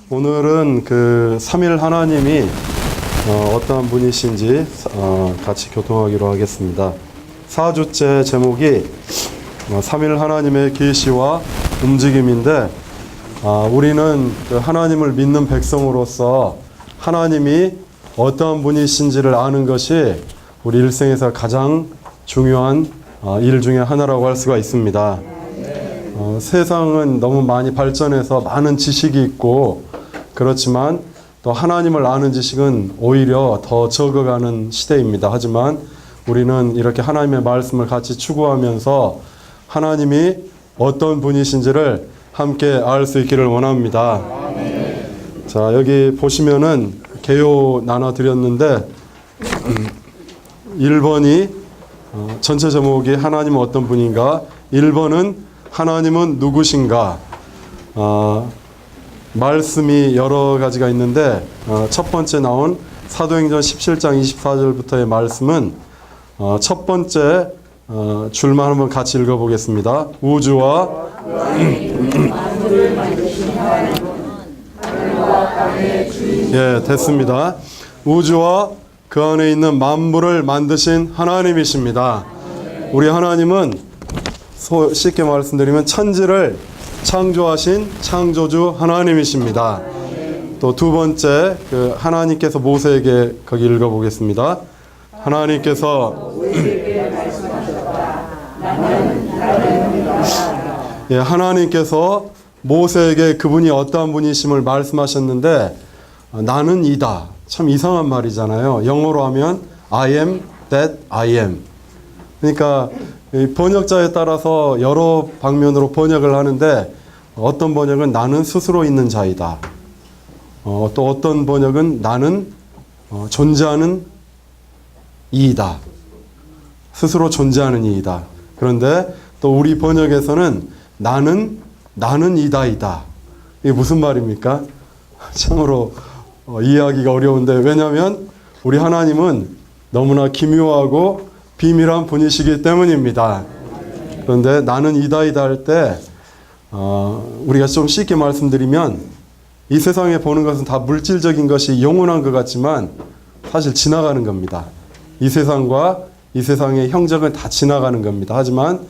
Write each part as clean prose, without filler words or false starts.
오늘은 그 삼일 하나님이 어떠한 분이신지 같이 교통하기로 하겠습니다. 4주째 제목이 삼일 하나님의 계시와 움직임인데, 우리는 그 하나님을 믿는 백성으로서 하나님이 어떠한 분이신지를 아는 것이 우리 일생에서 가장 중요한 일 중에 하나라고 할 수가 있습니다. 세상은 너무 많이 발전해서 많은 지식이 있고, 그렇지만 또 하나님을 아는 지식은 오히려 더 적어가는 시대입니다. 하지만 우리는 이렇게 하나님의 말씀을 같이 추구하면서 하나님이 어떤 분이신지를 함께 알 수 있기를 원합니다. 자, 여기 보시면은 개요 나눠드렸는데 1번이 전체 제목이 하나님은 어떤 분인가, 1번은 하나님은 누구신가. 말씀이 여러 가지가 있는데 첫 번째 나온 사도행전 17장 24절부터의 말씀은 첫 번째 줄만 한번 같이 읽어보겠습니다. 우주와 예, 됐습니다. 우주와 그 안에 있는 만물을 만드신 하나님이십니다. 우리 하나님은 쉽게 말씀드리면 천지를 창조하신 창조주 하나님이십니다. 또 두 번째, 그 하나님께서 모세에게 거기 읽어보겠습니다. 하나님께서 예, 하나님께서 모세에게 그분이 어떠한 분이심을 말씀하셨는데, 나는 이다. 참 이상한 말이잖아요. 영어로 하면 I am that I am. 그러니까 번역자에 따라서 여러 방면으로 번역을 하는데, 어떤 번역은 나는 스스로 있는 자이다. 또 어떤 번역은 나는 존재하는 이이다. 스스로 존재하는 이이다. 그런데 또 우리 번역에서는 나는 이다이다. 이게 무슨 말입니까? 참으로 이해하기가 어려운데, 왜냐하면 우리 하나님은 너무나 기묘하고 비밀한 분이시기 때문입니다. 그런데 나는 이다이다 할 때 우리가 좀 쉽게 말씀드리면, 이 세상에 보는 것은 다 물질적인 것이 영원한 것 같지만 사실 지나가는 겁니다. 이 세상과 이 세상의 형적은 다 지나가는 겁니다. 하지만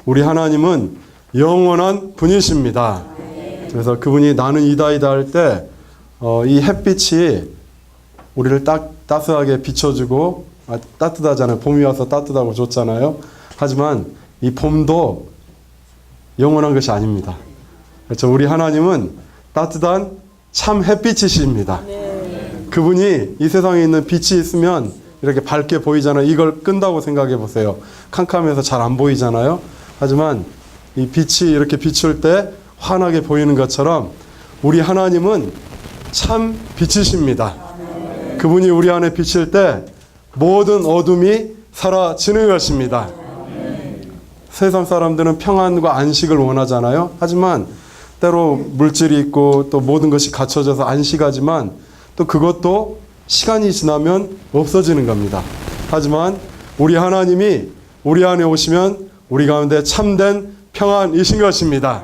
우리 하나님은 영원한 분이십니다. 그래서 그분이 나는 이다이다 할 때 이 햇빛이 우리를 따스하게 비춰주고, 따뜻하잖아요. 봄이 와서 따뜻하고 좋잖아요. 하지만 이 봄도 영원한 것이 아닙니다. 그렇죠? 우리 하나님은 따뜻한 참 햇빛이십니다. 그분이 이 세상에 있는 빛이 있으면 이렇게 밝게 보이잖아요. 이걸 끈다고 생각해 보세요. 캄캄해서 잘 안 보이잖아요. 하지만 이 빛이 이렇게 비출 때 환하게 보이는 것처럼 우리 하나님은 참 빛이십니다. 그분이 우리 안에 비칠 때 모든 어둠이 사라지는 것입니다. 세상 사람들은 평안과 안식을 원하잖아요. 하지만 때로 물질이 있고 또 모든 것이 갖춰져서 안식하지만 또 그것도 시간이 지나면 없어지는 겁니다. 하지만 우리 하나님이 우리 안에 오시면 우리 가운데 참된 평안이신 것입니다.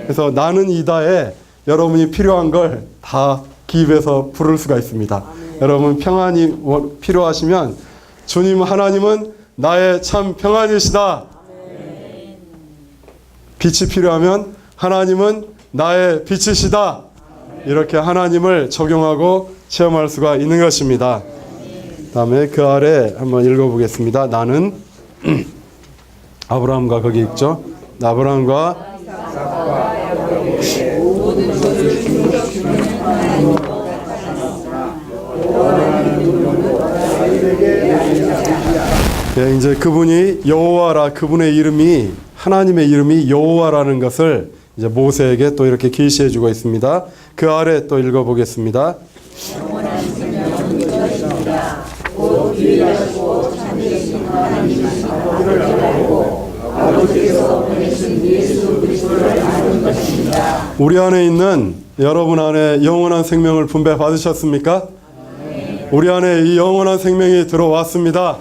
그래서 나는 이다에 여러분이 필요한 걸 다 기입해서 부를 수가 있습니다. 여러분 평안이 필요하시면 주님 하나님은 나의 참 평안이시다. 빛이 필요하면 하나님은 나의 빛이시다. 이렇게 하나님을 적용하고 체험할 수가 있는 것입니다. 다음에 그 아래 한번 읽어보겠습니다. 나는 아브라함과 거기 있죠. 아브라함과 네, 이제 그분이 여호와라, 그분의 이름이, 하나님의 이름이 여호와라는 것을 이제 모세에게 또 이렇게 계시해 주고 있습니다. 그 아래 또 읽어보겠습니다. 우리 안에 있는 여러분 안에 영원한 생명을 분배 받으셨습니까? 우리 안에 이 영원한 생명이 들어왔습니다.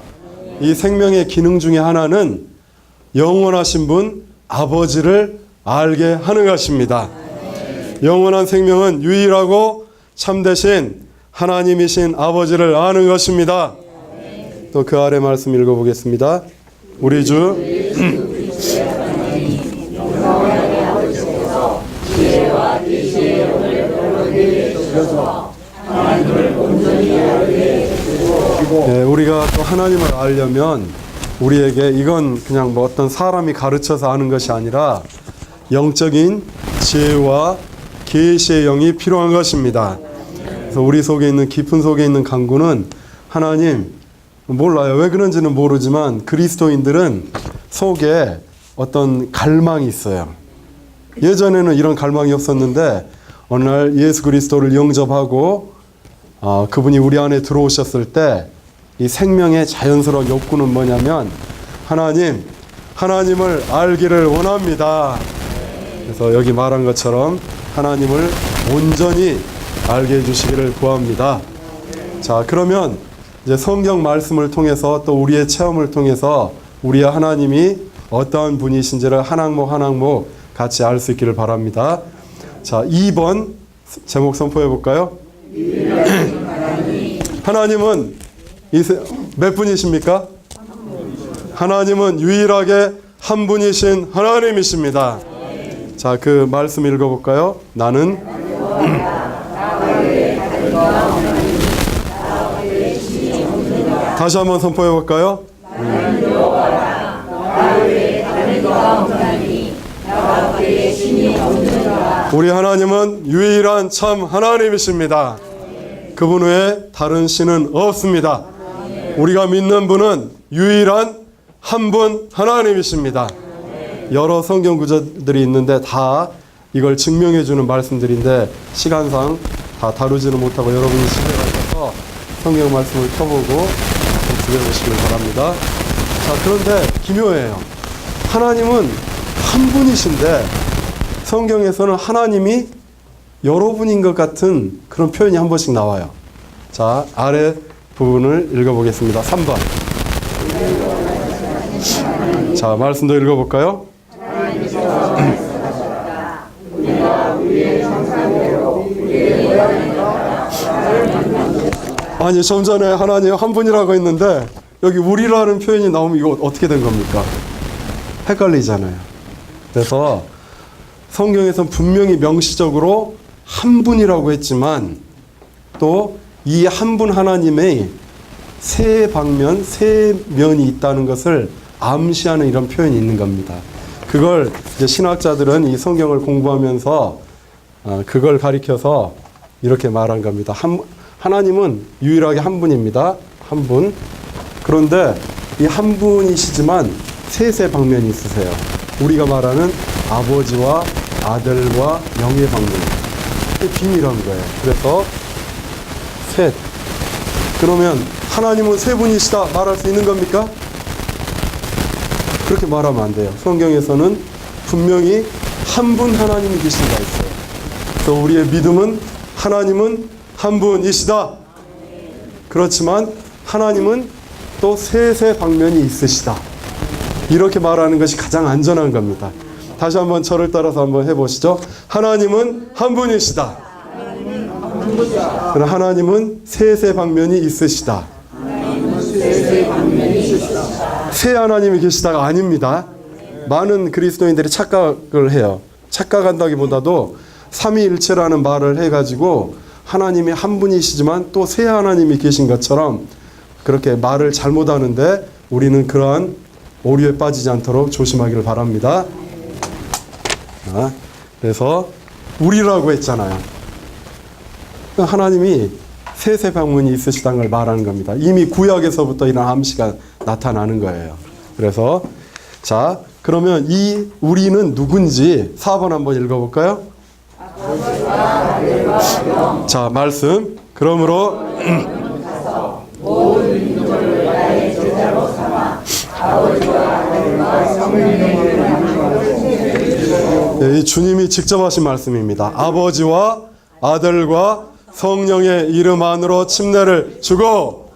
이 생명의 기능 중에 하나는 영원하신 분 아버지를 알게 하는 것입니다. 영원한 생명은 유일하고 참되신 하나님이신 아버지를 아는 것입니다. 또 그 아래 말씀 읽어보겠습니다. 우리 주 네, 우리가 또 하나님을 알려면 우리에게 이건 그냥 뭐 어떤 사람이 가르쳐서 아는 것이 아니라 영적인 지혜와 계시의 영이 필요한 것입니다. 그래서 우리 속에 있는 깊은 속에 있는 간구는 하나님 몰라요. 왜 그런지는 모르지만 그리스도인들은 속에 어떤 갈망이 있어요. 예전에는 이런 갈망이 없었는데 어느 날 예수 그리스도를 영접하고 그분이 우리 안에 들어오셨을 때 이 생명의 자연스러운 욕구는 뭐냐면 하나님을 알기를 원합니다. 그래서 여기 말한 것처럼 하나님을 온전히 알게 해주시기를 구합니다. 자, 그러면 이제 성경 말씀을 통해서 또 우리의 체험을 통해서 우리의 하나님이 어떠한 분이신지를 한 항목 같이 알 수 있기를 바랍니다. 자, 2번 제목 선포해 볼까요? 하나님은 몇 분이십니까? 하나님은 유일하게 한 분이신 하나님이십니다. 자, 그 말씀 읽어볼까요? 나는 다시 한번 선포해 볼까요? 우리 하나님은 유일한 참 하나님이십니다. 그분 외에 다른 신은 없습니다. 우리가 믿는 분은 유일한 한 분 하나님이십니다. 여러 성경 구절들이 있는데 다 이걸 증명해 주는 말씀들인데 시간상 다 다루지는 못하고 여러분이 집에 가셔서 성경 말씀을 펴보고 들여보시길 바랍니다. 자, 그런데 기묘해요. 하나님은 한 분이신데 성경에서는 하나님이 여러분인 것 같은 그런 표현이 한 번씩 나와요. 자, 아래 부분을 읽어보겠습니다. 3번. 자, 말씀도 읽어볼까요? 아니, 좀 전에 하나님 한 분이라고 했는데 여기 우리라는 표현이 나오면 이거 어떻게 된 겁니까? 헷갈리잖아요. 그래서 성경에서는 분명히 명시적으로 한 분이라고 했지만 또 이 한 분 하나님의 세 방면, 세 면이 있다는 것을 암시하는 이런 표현이 있는 겁니다. 그걸 이제 신학자들은 이 성경을 공부하면서 그걸 가리켜서 이렇게 말한 겁니다. 하나님은 유일하게 한 분입니다. 한 분. 그런데 이 한 분이시지만 세 방면이 있으세요. 우리가 말하는 아버지와 아들과 영의 방면. 이게 비밀한 거예요. 그래서 셋. 그러면 하나님은 세 분이시다 말할 수 있는 겁니까? 그렇게 말하면 안 돼요. 성경에서는 분명히 한 분 하나님이 계신가 있어요. 그래서 우리의 믿음은 하나님은 한 분이시다. 그렇지만 하나님은 또 세 방면이 있으시다. 이렇게 말하는 것이 가장 안전한 겁니다. 다시 한번 저를 따라서 한번 해보시죠. 하나님은 한 분이시다. 그러나 하나님은 세 방면이 있으시다. 세 하나님이 계시다가 아닙니다. 많은 그리스도인들이 착각을 해요. 착각한다기보다도 삼위일체라는 말을 해가지고 하나님이 한 분이시지만 또 세 하나님이 계신 것처럼 그렇게 말을 잘못하는데 우리는 그러한 오류에 빠지지 않도록 조심하기를 바랍니다. 그래서 우리라고 했잖아요. 하나님이 세 방문이 있으시다는 걸 말하는 겁니다. 이미 구약에서부터 이런 암시가 나타나는 거예요. 그래서 자, 그러면 이 우리는 누군지 4번 한번 읽어볼까요? 자, 말씀. 그러므로 이 주님이 직접 하신 말씀입니다. 아버지와 아들과 성령의 이름 안으로 침례를 주고.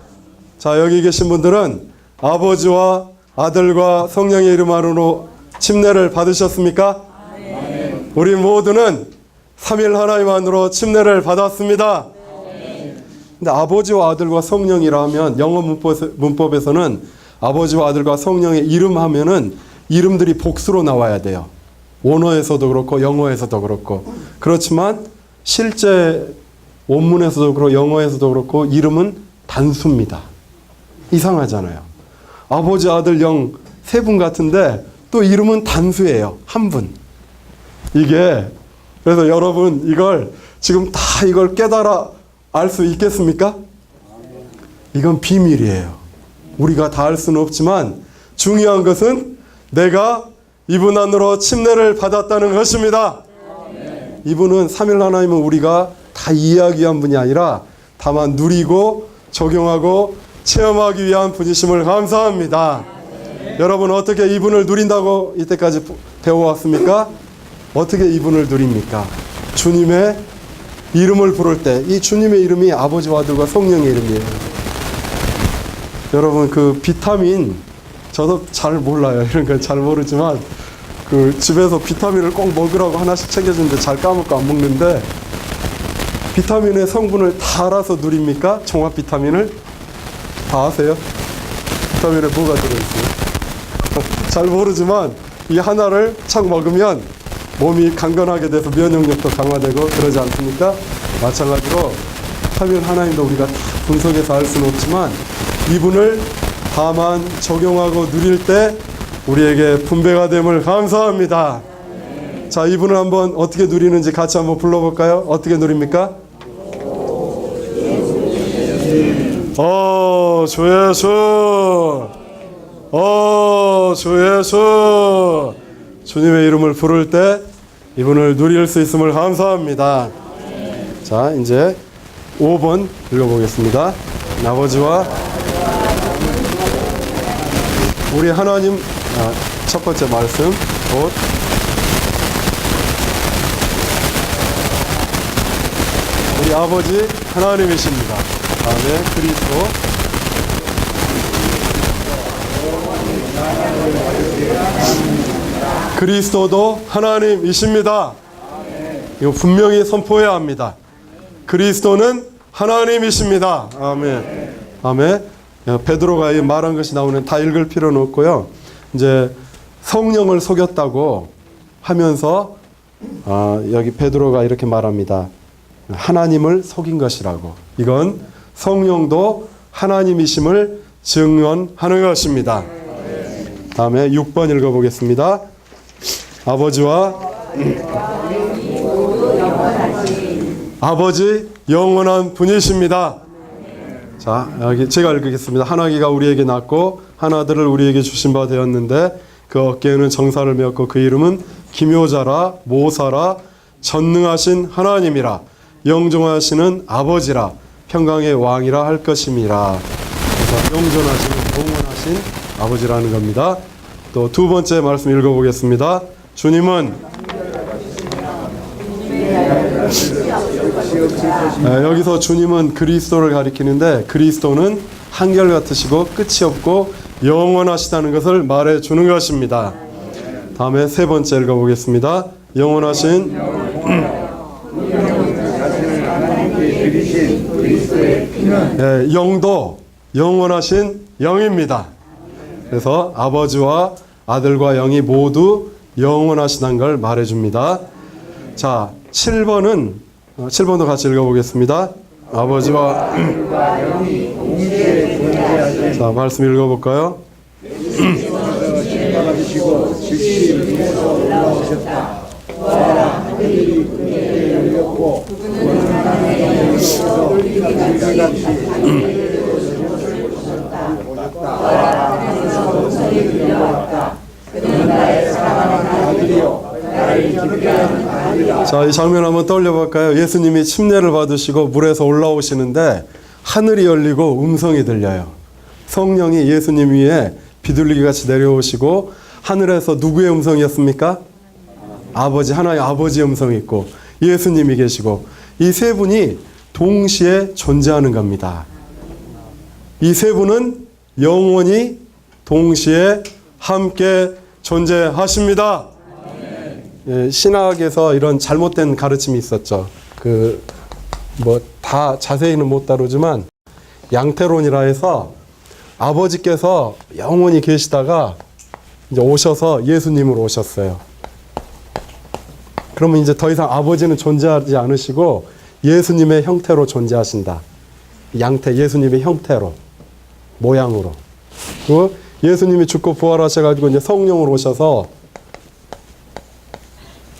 자, 여기 계신 분들은 아버지와 아들과 성령의 이름 안으로 침례를 받으셨습니까? 우리 모두는 삼일 하나님 안으로 침례를 받았습니다. 근데 아버지와 아들과 성령이라면 영어 문법에서는 아버지와 아들과 성령의 이름 하면은 이름들이 복수로 나와야 돼요. 원어에서도 그렇고 영어에서도 그렇고. 그렇지만 실제 원문에서도 그렇고 영어에서도 그렇고 이름은 단수입니다. 이상하잖아요. 아버지, 아들, 영 세 분 같은데 또 이름은 단수예요. 한 분. 이게 그래서 여러분 이걸 지금 다 이걸 깨달아 알 수 있겠습니까? 이건 비밀이에요. 우리가 다 알 수는 없지만 중요한 것은 내가 이분 안으로 침례를 받았다는 것입니다. 이분은 삼일 하나님은 우리가 다 이해하기 위한 분이 아니라 다만 누리고 적용하고 체험하기 위한 분이심을 감사합니다. 여러분 어떻게 이분을 누린다고 이때까지 배워왔습니까? 어떻게 이분을 누립니까? 주님의 이름을 부를 때 이 주님의 이름이 아버지와 아들과 성령의 이름이에요. 여러분 그 비타민 저도 잘 몰라요. 이런 건 잘 모르지만 그 집에서 비타민을 꼭 먹으라고 하나씩 챙겨주는데 잘 까먹고 안 먹는데 비타민의 성분을 다 알아서 누립니까? 종합 비타민을? 다 아세요? 비타민에 뭐가 들어있어요? 잘 모르지만 이 하나를 착 먹으면 몸이 강건하게 돼서 면역력도 강화되고 그러지 않습니까? 마찬가지로 삼일 하나님도 우리가 다 분석해서 알 수는 없지만 이분을 다만 적용하고 누릴 때 우리에게 분배가 됨을 감사합니다. 자, 이분을 한번 어떻게 누리는지 같이 한번 불러볼까요? 어떻게 누립니까? 주 예수, 주 예수. 주님의 이름을 부를 때 이분을 누릴 수 있음을 감사합니다. 자, 이제 5번 읽어보겠습니다. 아버지와 우리 하나님, 첫 번째 말씀 곧 우리 아버지 하나님이십니다. 다음에 그리스도 그리스도도 하나님이십니다. 이거 분명히 선포해야 합니다. 그리스도는 하나님이십니다. 아멘. 아멘. 베드로가 말한 것이 나오는 다 읽을 필요는 없고요. 이제 성령을 속였다고 하면서 여기 베드로가 이렇게 말합니다. 하나님을 속인 것이라고. 이건 성령도 하나님이심을 증언하는 것입니다. 다음에 6번 읽어보겠습니다. 아버지와 아버지 영원한 분이십니다. 자, 여기 제가 읽겠습니다. 하나기가 우리에게 낳고 하나들을 우리에게 주신 바 되었는데 그 어깨에는 정사를 메었고 그 이름은 기묘자라 모사라 전능하신 하나님이라 영존하시는 아버지라 평강의 왕이라 할 것임이라. 그래서 영존하시는 영원하신 아버지라는 겁니다. 또 두 번째 말씀 읽어보겠습니다. 주님은 여기서 주님은 그리스도를 가리키는데 그리스도는 한결같으시고 끝이 없고 영원하시다는 것을 말해주는 것입니다. 다음에 세 번째 읽어보겠습니다. 영원하신 영도 영원하신 영입니다. 그래서 아버지와 아들과 영이 모두 영원하시다는 걸 말해줍니다. 자, 7번도 같이 읽어보겠습니다. 아버지와 영이 동시에 존재하신. 자, 말씀 읽어볼까요? 자, 이 장면 한번 떠올려볼까요? 예수님이 침례를 받으시고 물에서 올라오시는데 하늘이 열리고 음성이 들려요. 성령이 예수님 위에 비둘기 같이 내려오시고 하늘에서 누구의 음성이었습니까? 하나의 아버지의 음성이 있고 예수님이 계시고 이 세 분이 동시에 존재하는 겁니다. 이 세 분은 영원히 동시에 함께 존재하십니다. 신학에서 이런 잘못된 가르침이 있었죠. 뭐 다 자세히는 못 다루지만 양태론이라 해서 아버지께서 영원히 계시다가 이제 오셔서 예수님으로 오셨어요. 그러면 이제 더 이상 아버지는 존재하지 않으시고 예수님의 형태로 존재하신다. 양태, 예수님의 형태로, 모양으로. 그 예수님이 죽고 부활하셔가지고 이제 성령으로 오셔서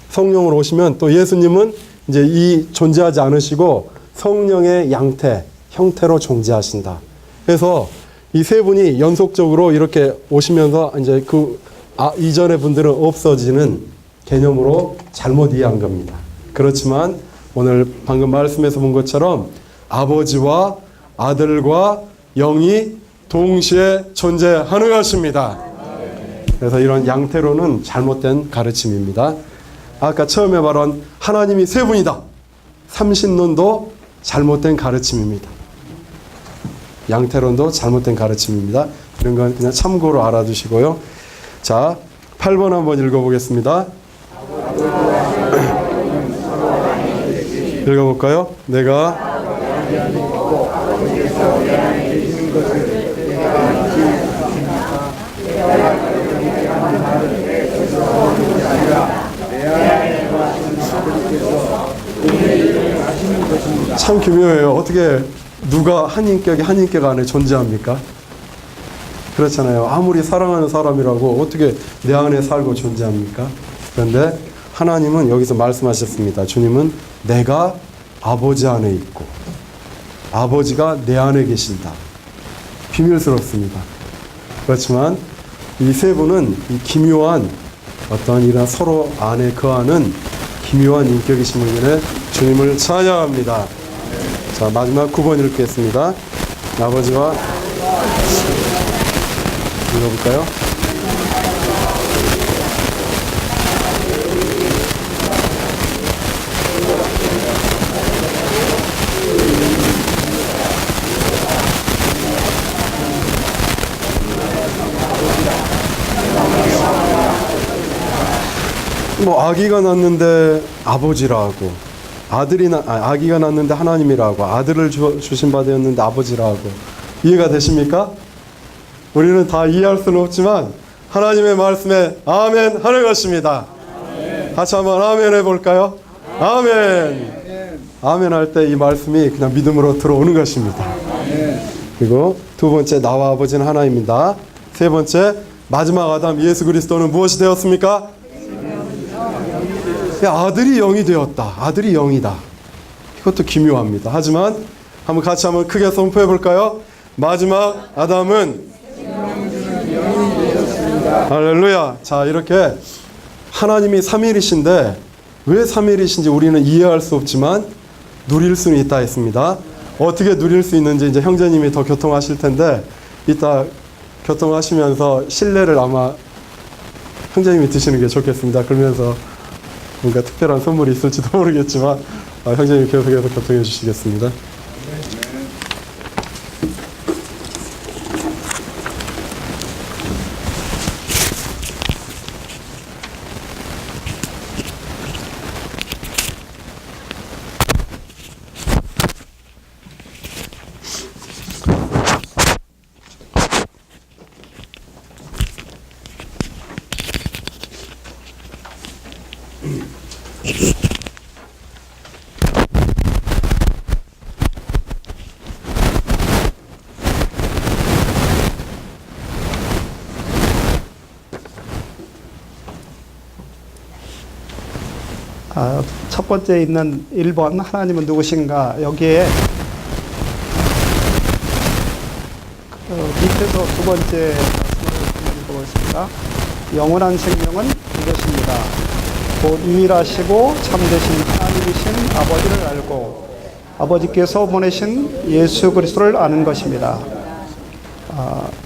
성령으로 오시면 또 예수님은 이제 이 존재하지 않으시고 성령의 양태, 형태로 존재하신다. 그래서 이 세 분이 연속적으로 이렇게 오시면서 이제 이전의 분들은 없어지는 개념으로 잘못 이해한 겁니다. 그렇지만 오늘 방금 말씀에서 본 것처럼 아버지와 아들과 영이 동시에 존재하는 것입니다. 그래서 이런 양태로는 잘못된 가르침입니다. 아까 처음에 말한 하나님이 세 분이다. 삼신론도 잘못된 가르침입니다. 양태론도 잘못된 가르침입니다. 이런 건 그냥 참고로 알아두시고요. 자, 8번 한번 읽어보겠습니다. 읽어볼까요? 내가 참 교묘해요. 어떻게 누가 한 인격이 한 인격 안에 존재합니까? 그렇잖아요. 아무리 사랑하는 사람이라고 어떻게 내 안에 살고 존재합니까? 그런데 하나님은 여기서 말씀하셨습니다. 주님은 내가 아버지 안에 있고 아버지가 내 안에 계신다. 비밀스럽습니다. 그렇지만 이 세 분은 이 기묘한 어떤 이런 서로 안에 거하는 기묘한 인격이심을 인해 주님을 찬양합니다. 자, 마지막 9번 읽겠습니다. 아버지와 읽어볼까요? 뭐 아기가 낳는데 아버지라고, 아기가 낳는데 하나님이라고, 아들을 주신 바 되었는데 아버지라고. 이해가 되십니까? 우리는 다 이해할 수는 없지만 하나님의 말씀에 아멘 하는 것입니다. 아멘. 같이 한번 아멘 해볼까요? 아멘. 아멘 할 때 이 말씀이 그냥 믿음으로 들어오는 것입니다. 아멘. 그리고 두 번째, 나와 아버지는 하나입니다. 세 번째, 마지막 아담 예수 그리스도는 무엇이 되었습니까? 아들이 영이 되었다. 아들이 영이다. 이것도 기묘합니다. 하지만 같이 한번 크게 선포해 볼까요? 마지막 아담은 할렐루야. 자, 이렇게 하나님이 삼위일이신데 왜 삼위일이신지 우리는 이해할 수 없지만 누릴 수는 있다 했습니다. 어떻게 누릴 수 있는지 이제 형제님이 더 교통하실 텐데 이따 교통하시면서 실내를 아마 형제님이 드시는 게 좋겠습니다. 그러면서 뭔가 특별한 선물이 있을지도 모르겠지만 형제님 계속해서 교통해 주시겠습니다. 첫 번째 있는 1번 하나님은 누구신가, 여기에 밑에서 두 번째 말씀을 읽어보겠습니다. 영원한 생명은 이것입니다. 곧 유일하시고 참되신 하나님이신 아버지를 알고 아버지께서 보내신 예수 그리스도를 아는 것입니다.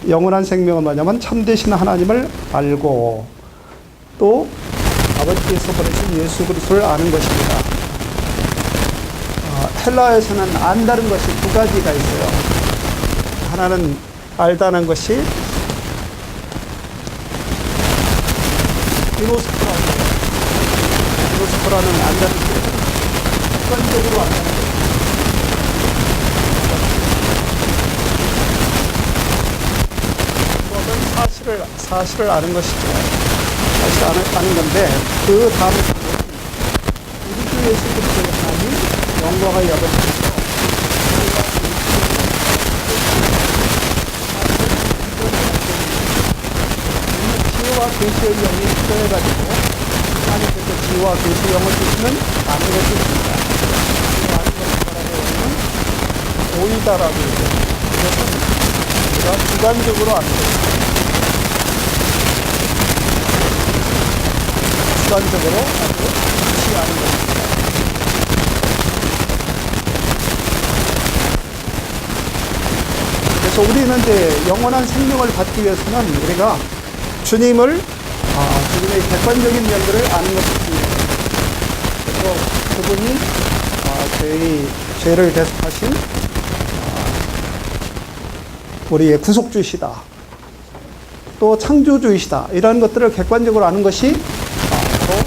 영원한 생명은 뭐냐면 참되신 하나님을 알고 또 아버지께서 보내신 예수 그리스도를 아는 것입니다. 헬라에서는 안다는 것이 두 가지가 있어요. 하나는 알다는 것이 기노스코하고 토라는 안다는 게 객관적으로 안다는 거예요. 그것은 사실을 아는 것이죠. 사실 아는 건데, 그 다음에 우리 주 예수 그리스도의 하나님 영광의 아버지께서 지혜와 계시의 영이 필요해가지고 하나님께서 지혜와 계시의 영을 주시는 아는 것이 있습니다. 그 아는 것을 말하는 오이다라고 해요. 이것은 우리가 주관적으로 아는 것입니다. 주관적으로 아주 같이 아는 것입니다. 그래서 우리는 이제 영원한 생명을 받기 위해서는 우리가 주님의 객관적인 면들을 아는 것이 중요해요. 그래서 그분이 저희 죄를 대속하신 우리의 구속주이시다. 또 창조주이시다. 이런 것들을 객관적으로 아는 것이 바로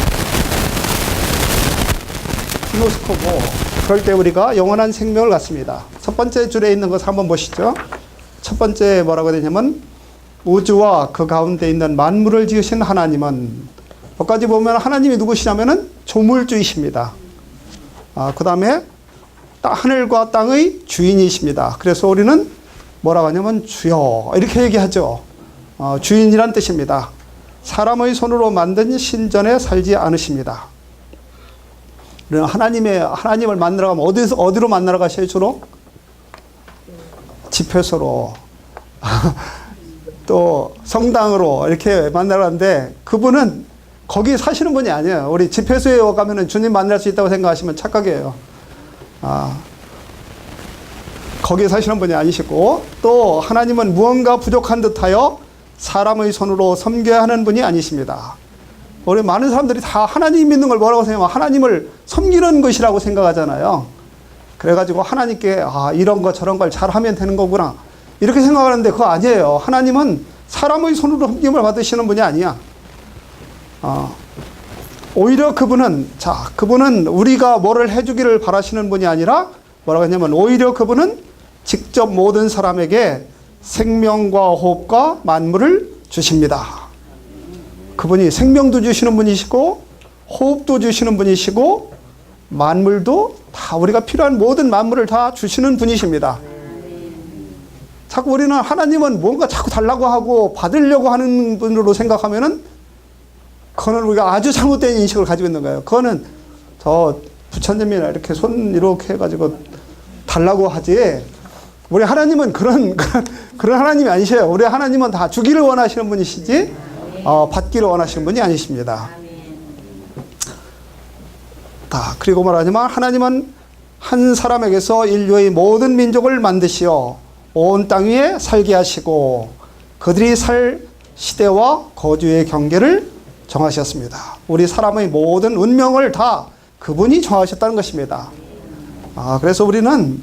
기노스코고, 그럴 때 우리가 영원한 생명을 갖습니다. 첫 번째 줄에 있는 것을 한번 보시죠. 첫 번째 뭐라고 되냐면 우주와 그 가운데 있는 만물을 지으신 하나님은, 여기까지 보면 하나님이 누구시냐면은 조물주이십니다. 그 다음에 하늘과 땅의 주인이십니다. 그래서 우리는 뭐라고 하냐면 주여 이렇게 얘기하죠. 주인이란 뜻입니다. 사람의 손으로 만든 신전에 살지 않으십니다. 하나님을 만나러 가면 어디로 만나러 가셔요 주로? 집회소로 또 성당으로 이렇게 만나러 가는데, 그분은 거기 사시는 분이 아니에요. 우리 집회소에 가면은 주님 만날 수 있다고 생각하시면 착각이에요. 거기 사시는 분이 아니시고, 또 하나님은 무언가 부족한 듯하여 사람의 손으로 섬겨야 하는 분이 아니십니다. 우리 많은 사람들이 다 하나님 믿는 걸 뭐라고 생각하면 하나님을 섬기는 것이라고 생각하잖아요. 그래가지고 하나님께 이런 거 저런 걸 잘하면 되는 거구나 이렇게 생각하는데 그거 아니에요. 하나님은 사람의 손으로 섬김을 받으시는 분이 아니야. 오히려 그분은 우리가 뭐를 해주기를 바라시는 분이 아니라 뭐라고 했냐면, 오히려 그분은 직접 모든 사람에게 생명과 호흡과 만물을 주십니다. 그분이 생명도 주시는 분이시고 호흡도 주시는 분이시고 만물도 다, 우리가 필요한 모든 만물을 다 주시는 분이십니다. 자꾸 우리는 하나님은 뭔가 자꾸 달라고 하고 받으려고 하는 분으로 생각하면은 그거는 우리가 아주 잘못된 인식을 가지고 있는 거예요. 그거는 저 부처님이나 이렇게 손 이렇게 해가지고 달라고 하지, 우리 하나님은 그런 하나님이 아니셔요. 우리 하나님은 다 주기를 원하시는 분이시지 받기를 원하시는 분이 아니십니다. 그리고 말하지만 하나님은 한 사람에게서 인류의 모든 민족을 만드시어 온 땅 위에 살게 하시고 그들이 살 시대와 거주의 경계를 정하셨습니다. 우리 사람의 모든 운명을 다 그분이 정하셨다는 것입니다. 그래서 우리는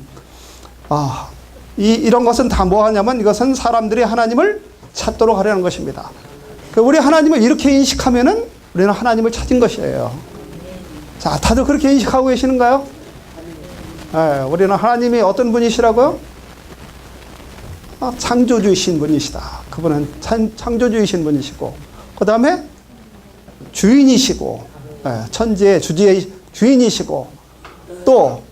이런 것은 다 뭐 하냐면, 이것은 사람들이 하나님을 찾도록 하려는 것입니다. 우리 하나님을 이렇게 인식하면은 우리는 하나님을 찾은 것이에요. 자, 다들 그렇게 인식하고 계시는가요? 네, 우리는 하나님이 어떤 분이시라고요? 창조주이신 분이시다. 그분은 창조주이신 분이시고, 그 다음에 주인이시고, 천지의 주지의 주인이시고, 또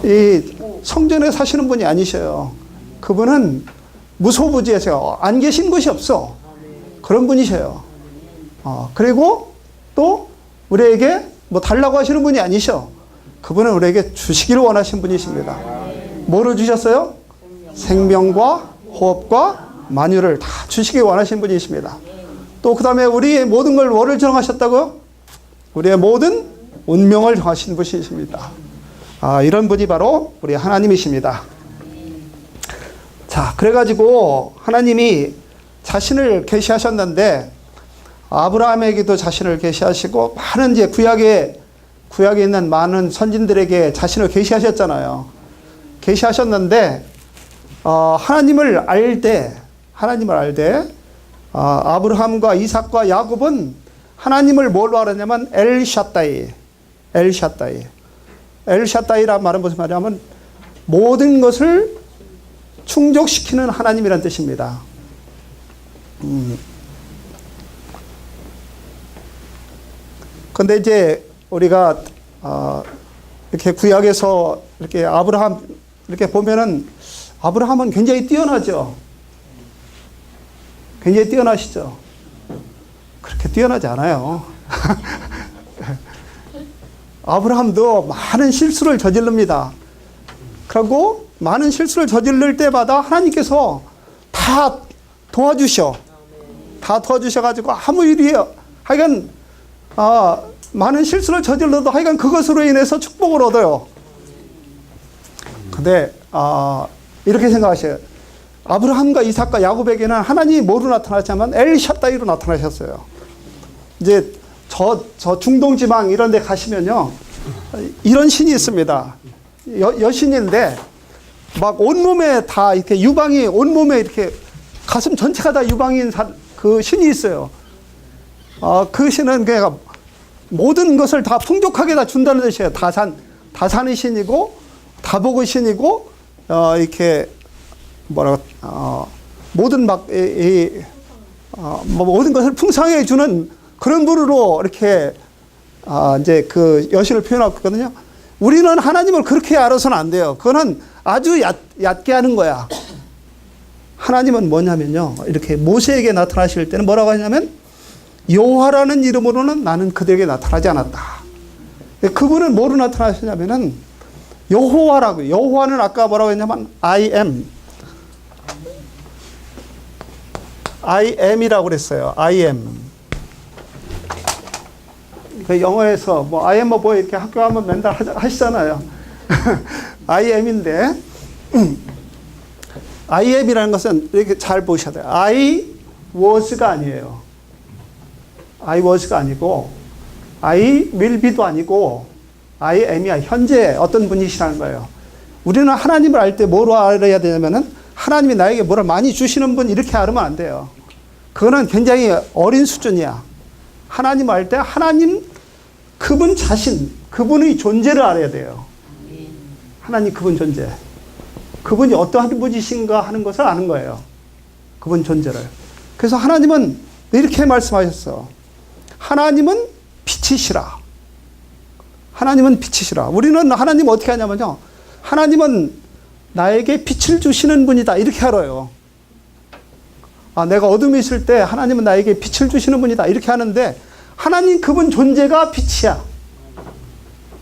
이 성전에 사시는 분이 아니셔요. 그분은 무소부지에서 안 계신 곳이 없어. 그런 분이셔요. 그리고 또 우리에게 뭐 달라고 하시는 분이 아니셔. 그분은 우리에게 주시기를 원하신 분이십니다. 뭐를 주셨어요? 생명과 호흡과 만유를 다 주시기 원하신 분이십니다. 또 그 다음에 우리의 모든 걸 뭐를 정하셨다고요? 우리의 모든 운명을 정하신 분이십니다. 이런 분이 바로 우리 하나님이십니다. 자, 그래가지고 하나님이 자신을 계시하셨는데, 아브라함에게도 자신을 계시하시고 많은 이제 구약에 있는 많은 선진들에게 자신을 계시하셨잖아요. 계시하셨는데 하나님을 알되 아브라함과 이삭과 야곱은 하나님을 뭘로 알았냐면 엘샤다이. 엘샤다이란 말은 무슨 말이냐면 모든 것을 충족시키는 하나님이란 뜻입니다. 근데 이제 우리가 이렇게 구약에서 이렇게 아브라함 이렇게 보면은 아브라함은 굉장히 뛰어나죠. 굉장히 뛰어나시죠. 그렇게 뛰어나지 않아요. 아브라함도 많은 실수를 저지릅니다. 그리고 많은 실수를 저지를 때마다 하나님께서 다 도와주셔가지고 아무 일이 하여간 많은 실수를 저질러도 하여간 그것으로 인해서 축복을 얻어요. 근데 이렇게 생각하셔요. 아브라함과 이삭과 야곱에게는 하나님이 뭐로 나타났냐면 엘샤다이로 나타나셨어요. 이제 저 중동 지방 이런 데 가시면요. 이런 신이 있습니다. 여신인데 막 온몸에 다 이렇게 유방이 온몸에 이렇게 가슴 전체가 다 유방인 그 신이 있어요. 그 신은 그냥 모든 것을 다 풍족하게 다 준다는 뜻이에요. 다산의 신이고 다복의 신이고 이렇게 모든 모든 것을 풍성하게 주는 그런 분으로 이렇게 이제 그 여신을 표현하고 있거든요. 우리는 하나님을 그렇게 알아서는 안 돼요. 그거는 아주 얕게 하는 거야. 하나님은 뭐냐면요. 이렇게 모세에게 나타나실 때는 뭐라고 하냐면 여호와라는 이름으로는 나는 그들에게 나타나지 않았다. 그분은 뭐로 나타나시냐면은 여호와라고요. 여호와는 아까 뭐라고 했냐면 I am이라고 그랬어요. I am. 그 영어에서 뭐 I am 뭐 이렇게 학교 가면 맨날 하시잖아요. I am인데 I am이라는 것은 이렇게 잘 보셔야 돼요. I was가 아니에요. I was가 아니고 I will be도 아니고 I am이야. 현재 어떤 분이시라는 거예요. 우리는 하나님을 알 때 뭐로 알아야 되냐면은 하나님이 나에게 뭐를 많이 주시는 분 이렇게 알으면 안 돼요. 그거는 굉장히 어린 수준이야. 하나님을 알 때 하나님 그분 자신, 그분의 존재를 알아야 돼요. 하나님 그분 존재. 그분이 어떠한 분이신가 하는 것을 아는 거예요. 그분 존재를. 그래서 하나님은 이렇게 말씀하셨어. 하나님은 빛이시라. 하나님은 빛이시라. 우리는 하나님 어떻게 하냐면요. 하나님은 나에게 빛을 주시는 분이다. 이렇게 알아요. 내가 어둠에 있을 때 하나님은 나에게 빛을 주시는 분이다. 이렇게 하는데 하나님 그분 존재가 빛이야.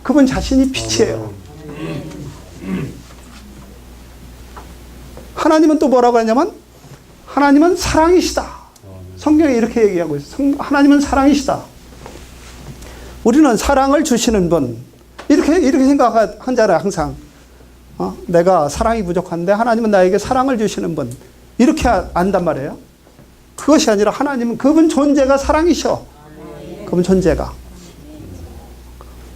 그분 자신이 빛이에요. 하나님은 또 뭐라고 하냐면 하나님은 사랑이시다. 성경에 이렇게 얘기하고 있어요. 하나님은 사랑이시다. 우리는 사랑을 주시는 분. 이렇게 생각하잖아요. 항상. 내가 사랑이 부족한데 하나님은 나에게 사랑을 주시는 분. 이렇게 안단 말이에요. 그것이 아니라 하나님은 그분 존재가 사랑이셔. 그분 존재가.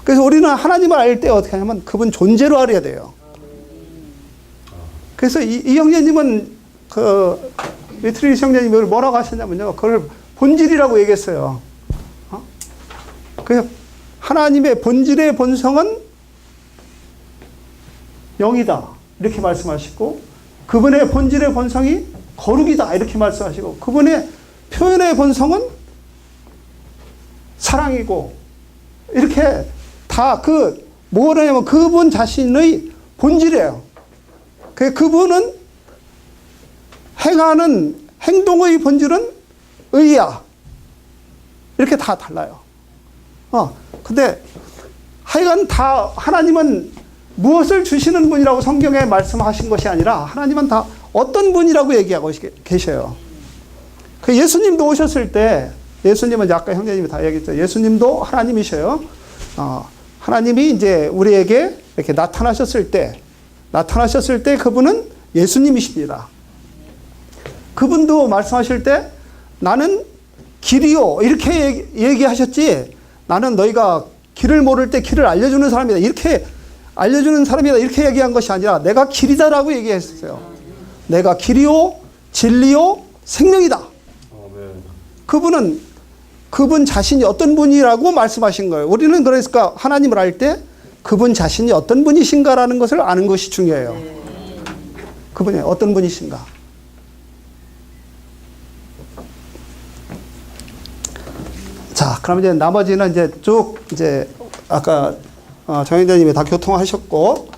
그래서 우리는 하나님을 알 때 어떻게 하냐면 그분 존재로 알아야 돼요. 그래서 이 형제님은 리트리스 형제님이 뭐라고 하셨냐면요. 그걸 본질이라고 얘기했어요. 그래서 하나님의 본질의 본성은 영이다. 이렇게 말씀하시고 그분의 본질의 본성이 거룩이다. 이렇게 말씀하시고 그분의 표현의 본성은 사랑이고 이렇게 다 뭐냐면 그분 자신의 본질이에요. 그분은 행하는 행동의 본질은 의야. 이렇게 다 달라요. 근데 하여간 다 하나님은 무엇을 주시는 분이라고 성경에 말씀하신 것이 아니라 하나님은 다 어떤 분이라고 얘기하고 계셔요. 그 예수님도 오셨을 때 예수님은 아까 형제님이 다 얘기했죠. 예수님도 하나님이셔요. 하나님이 이제 우리에게 이렇게 나타나셨을 때 그분은 예수님이십니다. 그분도 말씀하실 때 나는 길이요 이렇게 얘기하셨지 나는 너희가 길을 모를 때 길을 알려주는 사람이다 이렇게 얘기한 것이 아니라 내가 길이다라고 얘기했어요. 내가 길이요 진리요 생명이다. 그분은 그분 자신이 어떤 분이라고 말씀하신 거예요. 우리는 그러니까 하나님을 알 때 그분 자신이 어떤 분이신가라는 것을 아는 것이 중요해요. 그분이 어떤 분이신가. 자, 그럼 이제 나머지는 이제 쭉 이제 아까 정현자님이 다 교통하셨고,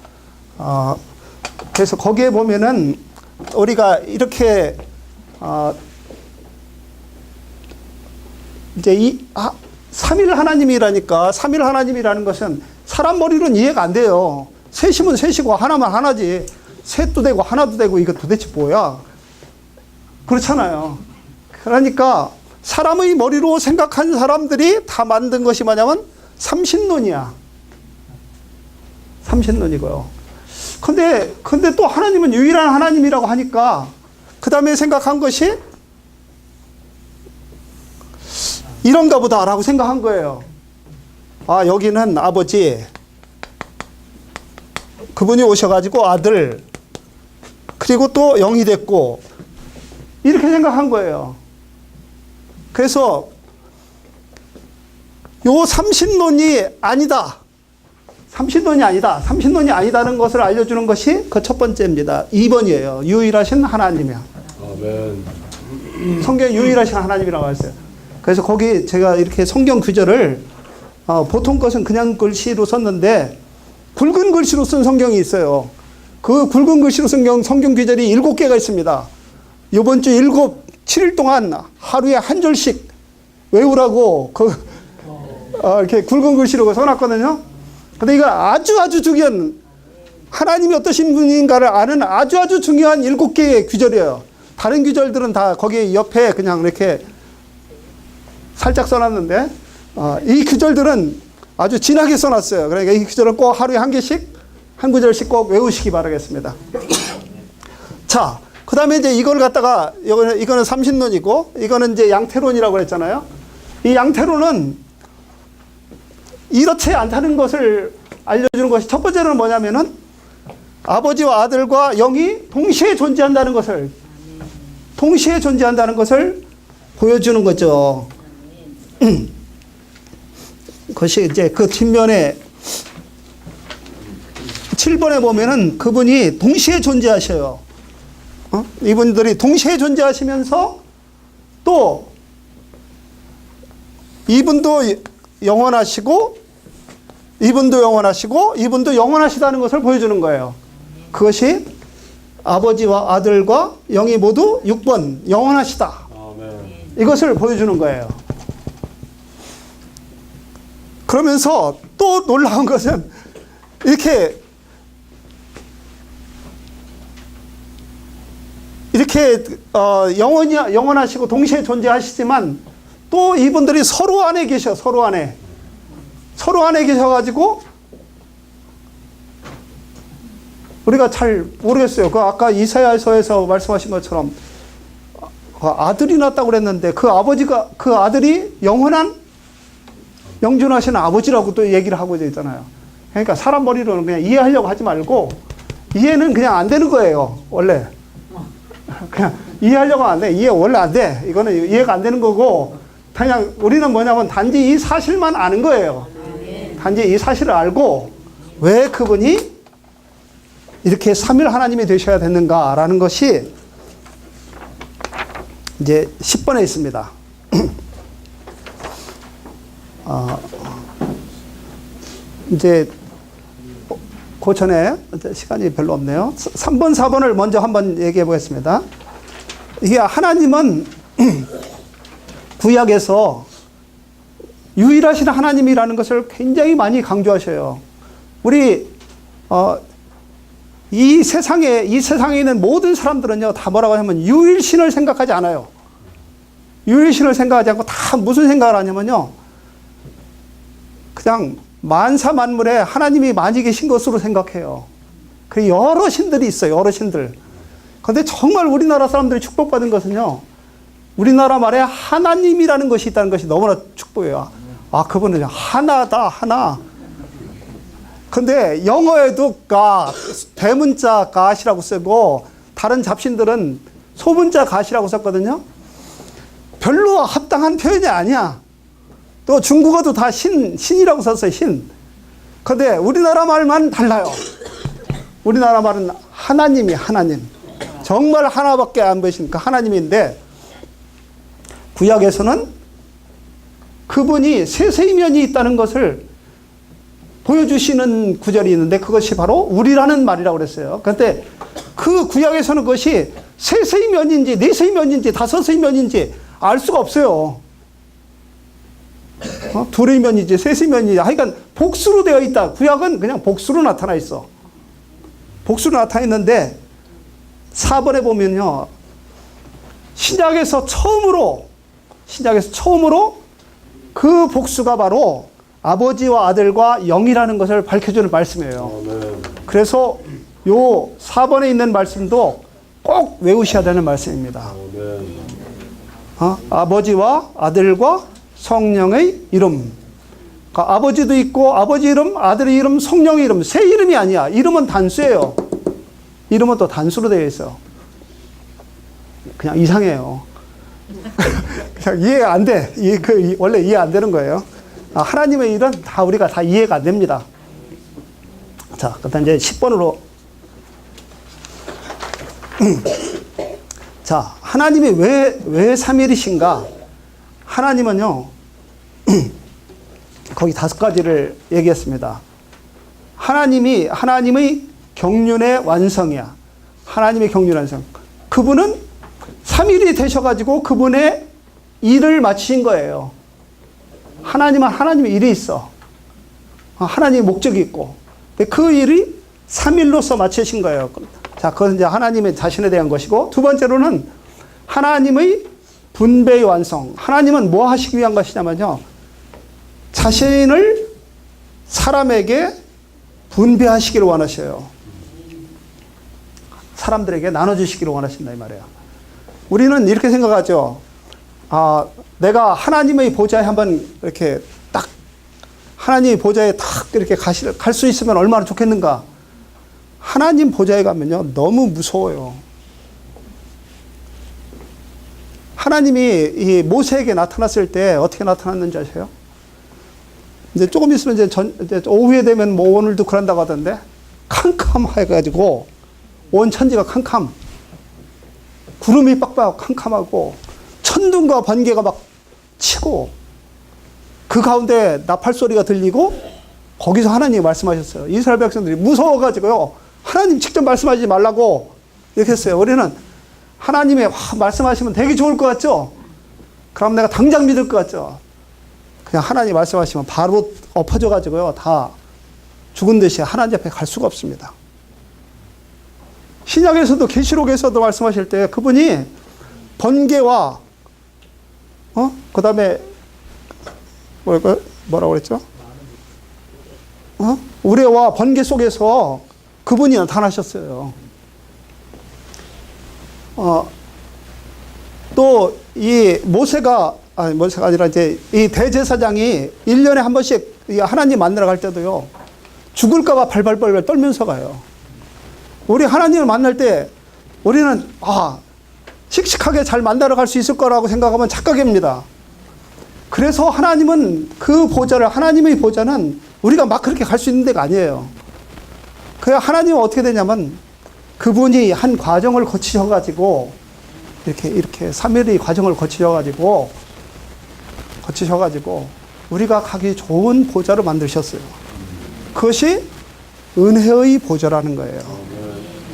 그래서 거기에 보면은 우리가 이렇게 이제 삼일 하나님이라니까, 삼일 하나님이라는 것은 사람 머리로는 이해가 안 돼요. 셋이면 셋이고 하나면 하나지. 셋도 되고 하나도 되고 이거 도대체 뭐야? 그렇잖아요. 그러니까 사람의 머리로 생각한 사람들이 다 만든 것이 뭐냐면 삼신론이야. 삼신론이고요. 근데 또 하나님은 유일한 하나님이라고 하니까 그 다음에 생각한 것이 이런가 보다라고 생각한 거예요. 여기는 아버지, 그분이 오셔가지고 아들, 그리고 또 영이 됐고, 이렇게 생각한 거예요. 그래서 요 삼신론이 아니다. 삼신론이 아니다. 삼신론이 아니다는 것을 알려주는 것이 그 첫 번째입니다. 2번이에요. 유일하신 하나님이야. 아멘. 성경에 유일하신 하나님이라고 했어요. 그래서 거기 제가 이렇게 성경 구절을 보통 것은 그냥 글씨로 썼는데 굵은 글씨로 쓴 성경이 있어요. 그 굵은 글씨로 쓴 성경 구절이 7개가 있습니다. 이번 주 7일 동안 하루에 한 절씩 외우라고 이렇게 굵은 글씨로 써놨거든요. 근데 이거 아주 중요한, 하나님이 어떠신 분인가를 아는 아주 중요한 7개의 구절이에요. 다른 구절들은 다 거기 옆에 그냥 이렇게 살짝 써놨는데, 이 구절들은 아주 진하게 써놨어요. 그러니까 이 구절은 꼭 하루에 한 개씩, 한 구절씩 꼭 외우시기 바라겠습니다. 자, 그 다음에 이제 이걸 갖다가, 이거는 삼신론이고, 이거는 이제 양태론이라고 했잖아요. 이 양태론은 이렇지 않다는 것을 알려주는 것이, 첫 번째는 뭐냐면은 아버지와 아들과 영이 동시에 존재한다는 것을 보여주는 거죠. 그것이 이제 그 뒷면에 7번에 보면은 그분이 동시에 존재하셔요. 이분들이 동시에 존재하시면서 또 이분도 영원하시고 이분도 영원하시다는 것을 보여주는 거예요. 그것이 아버지와 아들과 영이 모두 6번 영원하시다. 이것을 보여주는 거예요. 그러면서 또 놀라운 것은 이렇게 영원하시고 동시에 존재하시지만 또 이분들이 서로 안에 계셔가지고 우리가 잘 모르겠어요. 그 아까 이사야서에서 말씀하신 것처럼 아들이 낳았다고 그랬는데 그 아들이 영존하시는 아버지라고 또 얘기를 하고 있잖아요. 그러니까 사람 머리로는 그냥 이해하려고 하지 말고, 이해는 그냥 안 되는 거예요, 원래. 그냥 이해하려고 안 돼. 이해 원래 안 돼. 이거는 이해가 안 되는 거고, 그냥 우리는 뭐냐면 단지 이 사실만 아는 거예요. 단지 이 사실을 알고 왜 그분이 이렇게 삼일 하나님이 되셔야 됐는가라는 것이 이제 10번에 있습니다. 이제 그 전에 시간이 별로 없네요. 3번, 4번을 먼저 한번 얘기해 보겠습니다. 이게 하나님은 구약에서 유일하신 하나님이라는 것을 굉장히 많이 강조하셔요. 우리 이 세상에 있는 모든 사람들은요, 다 뭐라고 하냐면 유일신을 생각하지 않아요. 유일신을 생각하지 않고 다 무슨 생각을 하냐면요, 그냥 만사 만물에 하나님이 많이 계신 것으로 생각해요. 그 여러 신들이 있어요, 여러 신들. 그런데 정말 우리나라 사람들이 축복받은 것은요, 우리나라 말에 하나님이라는 것이 있다는 것이 너무나 축복이에요. 그분은 하나다, 하나. 근데 영어에도 대문자 God이라고 쓰고, 다른 잡신들은 소문자 God이라고 썼거든요. 별로 적당한 표현이 아니야. 또 중국어도 다 신이라고 썼어요. 신. 근데 우리나라 말만 달라요. 우리나라 말은 하나님이 하나님. 정말 하나밖에 안 보이시니까 하나님인데, 구약에서는 그분이 세세이면이 있다는 것을 보여주시는 구절이 있는데, 그것이 바로 우리라는 말이라고 그랬어요. 그런데 그 구약에서는 그것이 세세이면인지 네세이면인지 다섯세이면인지 알 수가 없어요. 둘의 면이지 셋의 면이지, 하여간 복수로 되어 있다. 구약은 그냥 복수로 나타나 있어. 복수로 나타나 있는데 4번에 보면요, 신약에서 처음으로 그 복수가 바로 아버지와 아들과 영이라는 것을 밝혀주는 말씀이에요. 그래서 요 4번에 있는 말씀도 꼭 외우셔야 되는 말씀입니다. 아버지와 아들과 성령의 이름. 그러니까 아버지도 있고, 아버지 이름, 아들의 이름, 성령의 이름. 세 이름이 아니야. 이름은 단수예요. 이름은 또 단수로 되어 있어. 그냥 이상해요. 그냥 이해가 안 돼. 원래 이해 안 되는 거예요. 하나님의 일은 다 우리가 다 이해가 안 됩니다. 자, 그다음 이제 10번으로. 자, 하나님이 왜 삼일이신가? 하나님은요, 거기 5가지를 얘기했습니다. 하나님의 경륜의 완성이야. 하나님의 경륜의 완성. 그분은 3일이 되셔가지고 그분의 일을 마치신 거예요. 하나님은 하나님의 일이 있어. 하나님의 목적이 있고. 근데 그 일이 3일로서 마치신 거예요. 자, 그건 이제 하나님의 자신에 대한 것이고, 두 번째로는 하나님의 분배의 완성. 하나님은 뭐 하시기 위한 것이냐면요, 자신을 사람에게 분배하시기를 원하셔요. 사람들에게 나눠주시기를 원하신다, 이 말이에요. 우리는 이렇게 생각하죠. 내가 하나님의 보좌에 한번 이렇게 딱, 하나님의 보좌에 딱 이렇게 갈 수 있으면 얼마나 좋겠는가. 하나님 보좌에 가면요, 너무 무서워요. 하나님이 이 모세에게 나타났을 때 어떻게 나타났는지 아세요? 이제 조금 있으면 이제 오후에 되면 뭐 오늘도 그런다고 하던데, 캄캄해가지고 온 천지가 캄캄, 구름이 빡빡 캄캄하고 천둥과 번개가 막 치고, 그 가운데 나팔 소리가 들리고, 거기서 하나님이 말씀하셨어요. 이스라엘 백성들이 무서워가지고요, 하나님 직접 말씀하지 말라고 이렇게 했어요. 우리는 하나님이 말씀하시면 되게 좋을 것 같죠? 그럼 내가 당장 믿을 것 같죠? 그냥 하나님 말씀하시면 바로 엎어져가지고요, 다 죽은 듯이 하나님 앞에 갈 수가 없습니다. 신약에서도, 계시록에서도 말씀하실 때 그분이 번개와 그 다음에 뭐라고 그랬죠? 우레와 번개 속에서 그분이 나타나셨어요. 또 이 모세가 아니라 이제 이 대제사장이 1년에 한 번씩 하나님 만나러 갈 때도요, 죽을까봐 발발발발 떨면서 가요. 우리 하나님을 만날 때 우리는 씩씩하게 잘 만나러 갈 수 있을 거라고 생각하면 착각입니다. 그래서 하나님은 하나님의 보좌는 우리가 막 그렇게 갈 수 있는 데가 아니에요. 그래야 하나님은 어떻게 되냐면, 그분이 한 과정을 거치셔가지고, 이렇게 3일의 과정을 거치셔가지고, 우리가 가기 좋은 보좌를 만드셨어요. 그것이 은혜의 보좌라는 거예요.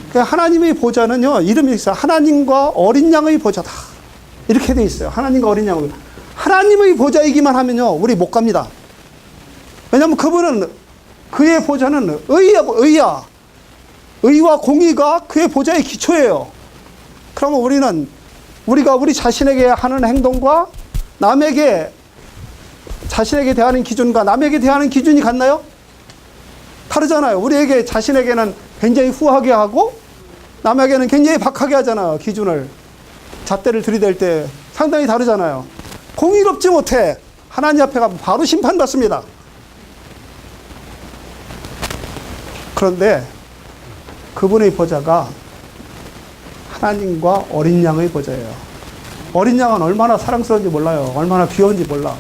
그러니까 하나님의 보좌는요, 이름이 있어요. 하나님과 어린 양의 보좌다. 이렇게 돼 있어요. 하나님과 어린 양의 보좌. 하나님의 보좌이기만 하면요, 우리 못 갑니다. 왜냐하면 그분은, 그의 보좌는 의야. 의와 공의가 그의 보좌의 기초예요. 그러면 우리가 우리 자신에게 하는 행동과 자신에게 대하는 기준과 남에게 대하는 기준이 같나요? 다르잖아요. 자신에게는 굉장히 후하게 하고, 남에게는 굉장히 박하게 하잖아요. 기준을. 잣대를 들이댈 때 상당히 다르잖아요. 공의롭지 못해. 하나님 앞에 가면 바로 심판받습니다. 그런데 그분의 보좌가 하나님과 어린 양의 보좌예요. 어린 양은 얼마나 사랑스러운지 몰라요. 얼마나 귀여운지 몰라.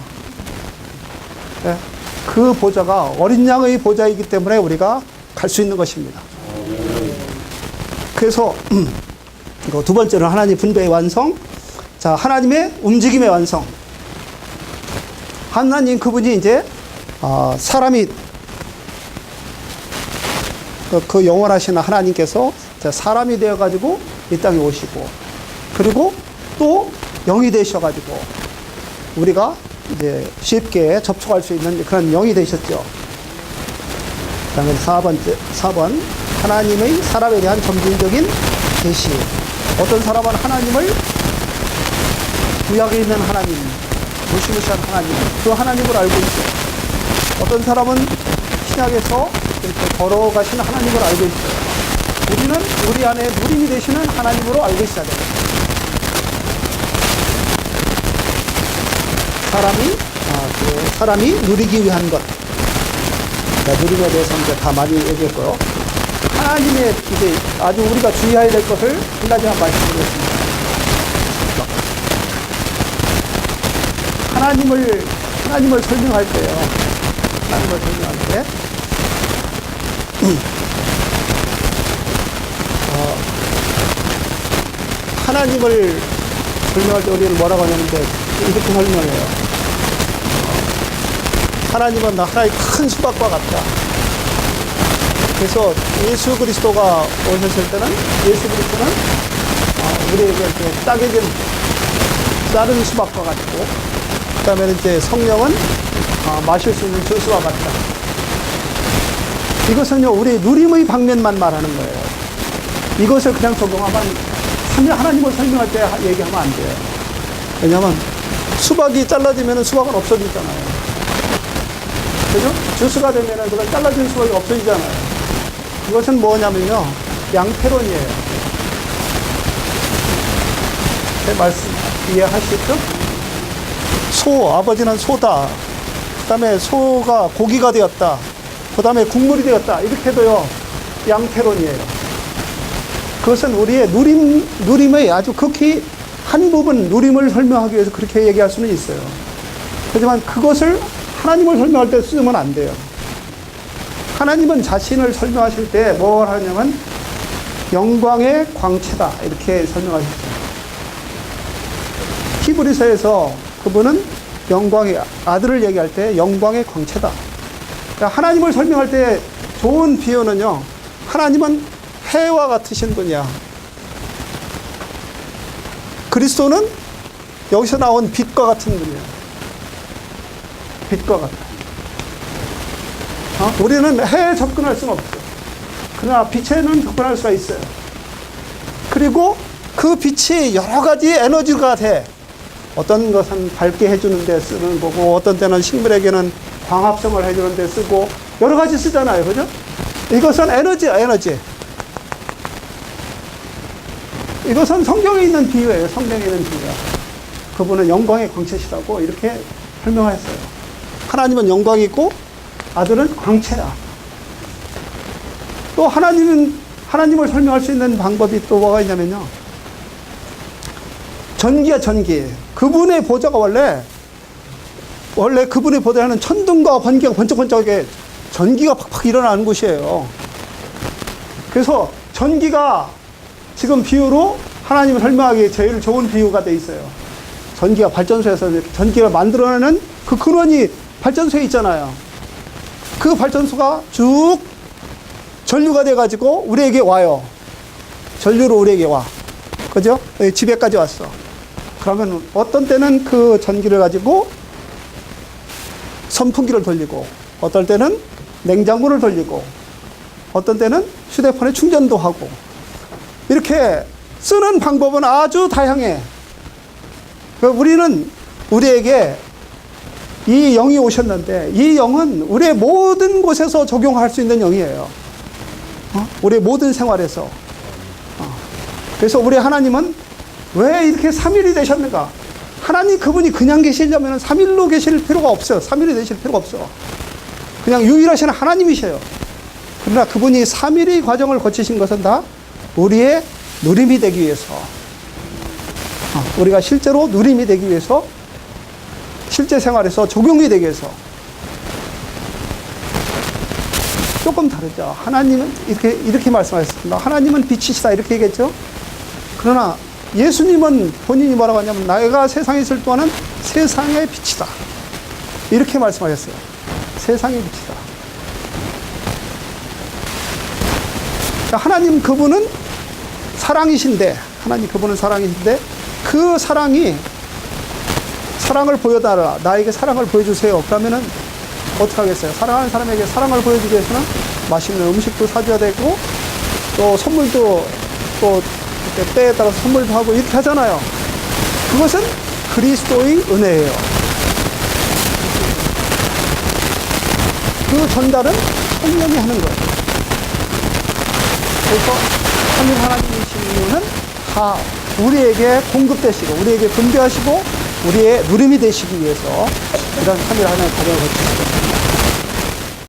네? 그 보좌가 어린 양의 보좌이기 때문에 우리가 갈 수 있는 것입니다. 그래서 두 번째는 하나님 분배의 완성. 자, 하나님의 움직임의 완성. 하나님 그분이 이제 사람이 그 영원하신 하나님께서 사람이 되어가지고 이 땅에 오시고, 그리고 또 영이 되셔가지고 우리가 이제 쉽게 접촉할 수 있는 그런 영이 되셨죠. 그 다음에 4번 하나님의 사람에 대한 점진적인 계시. 어떤 사람은 하나님을 구약에 있는 하나님, 무시무시한 하나님, 그 하나님을 알고 있어요. 어떤 사람은 신약에서 이렇게 걸어가신 하나님을 알고 있어요. 우리는 우리 안에 누림이 되시는 하나님으로 알고 있어야 돼요. 사람이 누리기 위한 것. 누림에 대해서 이제 다 많이 얘기했고요. 하나님의 이제 아주 우리가 주의해야 될 것을 한 가지만 말씀드리겠습니다. 하나님을 설명할 때요. 하나님을 설명할 때, 하나님을 설명할 때 우리는 뭐라고 하냐는데, 이렇게 설명해요. 하나님은 하나의 큰 수박과 같다. 그래서 예수 그리스도가 오셨을 때는 예수 그리스도는 우리에게 이렇게 따개진 다른 수박과 같고, 그 다음에 이제 성령은 마실 수 있는 주스와 같다. 이것은요, 우리 누림의 방면만 말하는 거예요. 이것을 그냥 적용하면 하나님을 설명할 때 얘기하면 안 돼요. 왜냐하면 수박이 잘라지면 수박은 없어지잖아요. 그죠? 주스가 되면 그건 잘라진 수박이 없어지잖아요. 이것은 뭐냐면요, 양태론이에요. 제 말씀 이해하시죠? 아버지는 소다. 그 다음에 소가 고기가 되었다. 그 다음에 국물이 되었다. 이렇게 해도요, 양태론이에요. 그것은 우리의 누림의 아주 극히 한 부분 누림을 설명하기 위해서 그렇게 얘기할 수는 있어요. 하지만 그것을 하나님을 설명할 때 쓰면 안 돼요. 하나님은 자신을 설명하실 때 뭘 하냐면 영광의 광채다. 이렇게 설명하셨어요. 히브리서에서 그분은 영광의 아들을 얘기할 때 영광의 광채다. 그러니까 하나님을 설명할 때 좋은 비유는요, 하나님은 해와 같으신 분이야. 그리스도는 여기서 나온 빛과 같은 분이야. 빛과 같다. 우리는 해에 접근할 수는 없어. 그러나 빛에는 접근할 수가 있어요. 그리고 그 빛이 여러 가지 에너지가 돼. 어떤 것은 밝게 해주는 데 쓰는 거고, 어떤 때는 식물에게는 광합성을 해주는 데 쓰고, 여러 가지 쓰잖아요. 그죠? 이것은 에너지야, 에너지. 이것은 성경에 있는 비유예요. 성경에 있는 비유야. 그분은 영광의 광채시라고 이렇게 설명했어요. 하나님은 영광이고 아들은 광채라. 또 하나님을 설명할 수 있는 방법이 또 뭐가 있냐면요, 전기야, 전기. 그분의 보좌가 원래 그분의 보좌는 천둥과 번개가 번쩍번쩍하게 전기가 팍팍 일어나는 곳이에요. 그래서 전기가 지금 비유로 하나님을 설명하기에 제일 좋은 비유가 돼 있어요. 전기가 발전소에서 전기를 만들어내는 그 근원이 발전소에 있잖아요. 그 발전소가 쭉 전류가 돼가지고 우리에게 와요. 전류로 우리에게 와. 그죠? 집에까지 왔어. 그러면 어떤 때는 그 전기를 가지고 선풍기를 돌리고, 어떨 때는 냉장고를 돌리고, 어떤 때는 휴대폰에 충전도 하고, 이렇게 쓰는 방법은 아주 다양해. 우리는 우리에게 이 영이 오셨는데, 이 영은 우리의 모든 곳에서 적용할 수 있는 영이에요. 우리의 모든 생활에서. 그래서 우리 하나님은 왜 이렇게 3일이 되셨는가? 하나님 그분이 그냥 계시려면 3일로 계실 필요가 없어요. 3일이 되실 필요가 없어. 그냥 유일하신 하나님이셔요. 그러나 그분이 3일의 과정을 거치신 것은 다 우리의 누림이 되기 위해서. 우리가 실제로 누림이 되기 위해서, 실제 생활에서 적용이 되기 위해서. 조금 다르죠. 하나님은 이렇게 말씀하셨습니다. 하나님은 빛이시다 이렇게 얘기했죠. 그러나 예수님은 본인이 뭐라고 하냐면 내가 세상에 있을 동안은 세상의 빛이다 이렇게 말씀하셨어요. 세상의 빛이다. 하나님 그분은 사랑이신데, 하나님 그분은 사랑이신데 그 사랑이, 사랑을 보여달라, 나에게 사랑을 보여주세요. 그러면은 어떻게 하겠어요? 사랑하는 사람에게 사랑을 보여주기 위해서는 맛있는 음식도 사줘야 되고, 또 선물도, 또 이렇게 때에 따라서 선물도 하고 이렇게 하잖아요. 그것은 그리스도의 은혜예요. 그 전달은 성령이 하는 거예요. 그래서 삼위 하나님이신 이유는 다 우리에게 공급되시고, 우리에게 분배하시고, 우리의 누림이 되시기 위해서 이런 삼위 하나님의 과정을 거치시거든요.